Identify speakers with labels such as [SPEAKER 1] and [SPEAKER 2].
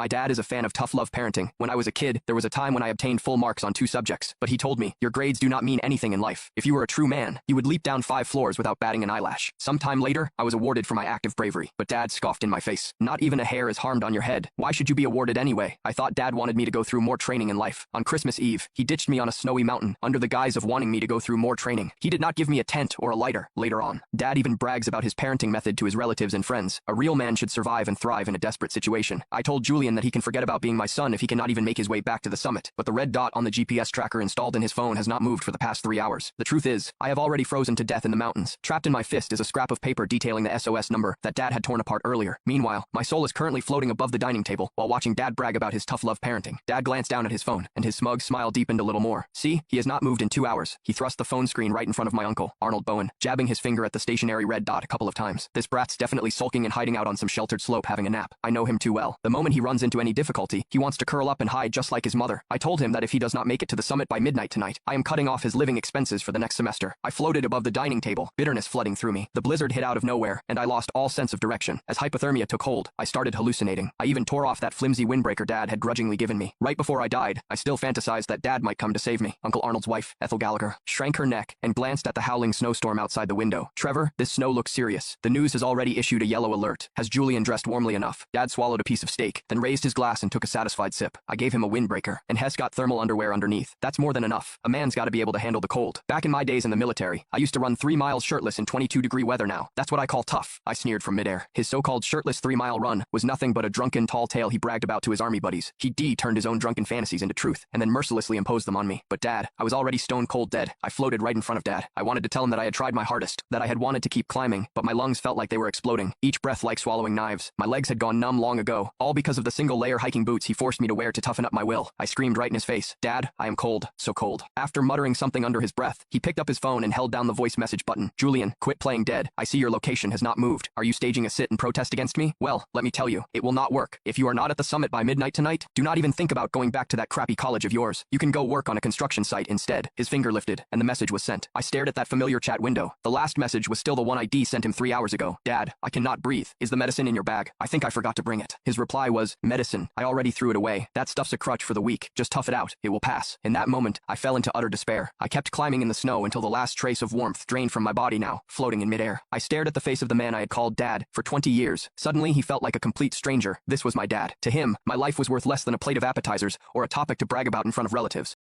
[SPEAKER 1] My dad is a fan of tough love parenting. When I was a kid, there was a time when I obtained full marks on 2 subjects, but he told me, your grades do not mean anything in life. If you were a true man, you would leap down 5 floors without batting an eyelash. Sometime later, I was awarded for my act of bravery, but Dad scoffed in my face. Not even a hair is harmed on your head. Why should you be awarded anyway? I thought Dad wanted me to go through more training in life. On Christmas Eve, he ditched me on a snowy mountain under the guise of wanting me to go through more training. He did not give me a tent or a lighter. Later on, Dad even brags about his parenting method to his relatives and friends. A real man should survive and thrive in a desperate situation. I told Julian that he can forget about being my son if he cannot even make his way back to the summit, but the red dot on the GPS tracker installed in his phone has not moved for the past 3 hours. The truth is, I have already frozen to death in the mountains. Trapped in my fist is a scrap of paper detailing the SOS number that Dad had torn apart earlier. Meanwhile, my soul is currently floating above the dining table while watching Dad brag about his tough love parenting. Dad glanced down at his phone, and his smug smile deepened a little more. See, he has not moved in 2 hours. He thrust the phone screen right in front of my uncle, Arnold Bowen, jabbing his finger at the stationary red dot a couple of times. This brat's definitely sulking and hiding out on some sheltered slope having a nap. I know him too well. The moment he runs into any difficulty, he wants to curl up and hide just like his mother. I told him that if he does not make it to the summit by midnight tonight, I am cutting off his living expenses for the next semester. I floated above the dining table, bitterness flooding through me. The blizzard hit out of nowhere, and I lost all sense of direction. As hypothermia took hold, I started hallucinating. I even tore off that flimsy windbreaker Dad had grudgingly given me. Right before I died, I still fantasized that Dad might come to save me. Uncle Arnold's wife, Ethel Gallagher, shrank her neck and glanced at the howling snowstorm outside the window. Trevor, this snow looks serious. The news has already issued a yellow alert. Has Julian dressed warmly enough? Dad swallowed a piece of steak, then raised his glass and took a satisfied sip. I gave him a windbreaker, and Hess got thermal underwear underneath. That's more than enough. A man's gotta be able to handle the cold. Back in my days in the military, I used to run 3 miles shirtless in 22-degree weather now. That's what I call tough. I sneered from midair. His so-called shirtless 3-mile run was nothing but a drunken tall tale he bragged about to his army buddies. He turned his own drunken fantasies into truth, and then mercilessly imposed them on me. But Dad, I was already stone cold dead. I floated right in front of Dad. I wanted to tell him that I had tried my hardest, that I had wanted to keep climbing, but my lungs felt like they were exploding, each breath like swallowing knives. My legs had gone numb long ago, all because of the single-layer hiking boots he forced me to wear to toughen up my will. I screamed right in his face, Dad, I am cold, so cold. After muttering something under his breath, he picked up his phone and held down the voice message button. Julian, quit playing dead. I see your location has not moved. Are you staging a sit and protest against me? Well, let me tell you, it will not work. If you are not at the summit by midnight tonight, do not even think about going back to that crappy college of yours. You can go work on a construction site instead. His finger lifted, and the message was sent. I stared at that familiar chat window. The last message was still the one I sent him 3 hours ago. Dad, I cannot breathe. Is the medicine in your bag? I think I forgot to bring it. His reply was, medicine. I already threw it away. That stuff's a crutch for the weak. Just tough it out. It will pass. In that moment, I fell into utter despair. I kept climbing in the snow until the last trace of warmth drained from my body now, floating in midair. I stared at the face of the man I had called Dad for 20 years. Suddenly, he felt like a complete stranger. This was my dad. To him, my life was worth less than a plate of appetizers or a topic to brag about in front of relatives.